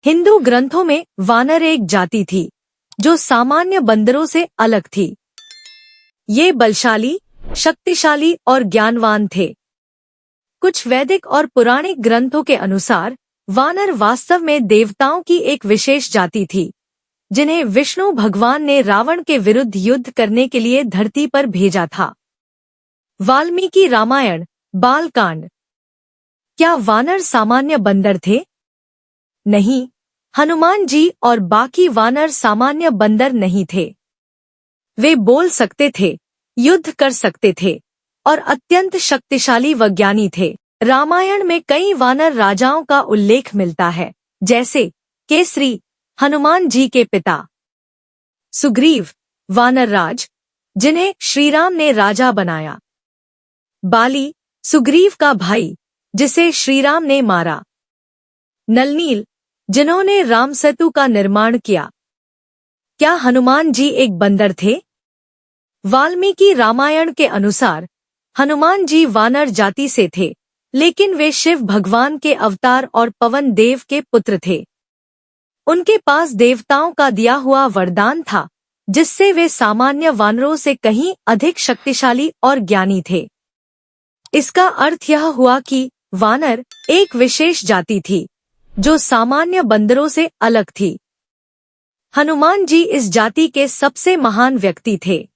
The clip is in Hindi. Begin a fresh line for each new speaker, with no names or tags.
हिंदू ग्रंथों में वानर एक जाति थी जो सामान्य बंदरों से अलग थी। ये बलशाली, शक्तिशाली और ज्ञानवान थे। कुछ वैदिक और पुराणिक ग्रंथों के अनुसार वानर वास्तव में देवताओं की एक विशेष जाति थी, जिन्हें विष्णु भगवान ने रावण के विरुद्ध युद्ध करने के लिए धरती पर भेजा था। वाल्मीकि रामायण बालकांड। क्या वानर सामान्य बंदर थे? नहीं, हनुमान जी और बाकी वानर सामान्य बंदर नहीं थे। वे बोल सकते थे, युद्ध कर सकते थे और अत्यंत शक्तिशाली व ज्ञानी थे। रामायण में कई वानर राजाओं का उल्लेख मिलता है, जैसे केसरी, हनुमान जी के पिता, सुग्रीव, वानर राज, जिन्हें श्रीराम ने राजा बनाया, बाली, सुग्रीव का भाई, जिसे श्रीराम ने मारा, नलनील, जिन्होंने रामसेतु का निर्माण किया। क्या हनुमान जी एक बंदर थे? वाल्मीकि रामायण के अनुसार हनुमान जी वानर जाति से थे, लेकिन वे शिव भगवान के अवतार और पवन देव के पुत्र थे। उनके पास देवताओं का दिया हुआ वरदान था, जिससे वे सामान्य वानरों से कहीं अधिक शक्तिशाली और ज्ञानी थे। इसका अर्थ यह हुआ कि वानर एक विशेष जाति थी, जो सामान्य बंदरों से अलग थी। हनुमान जी इस जाति के सबसे महान व्यक्ति थे।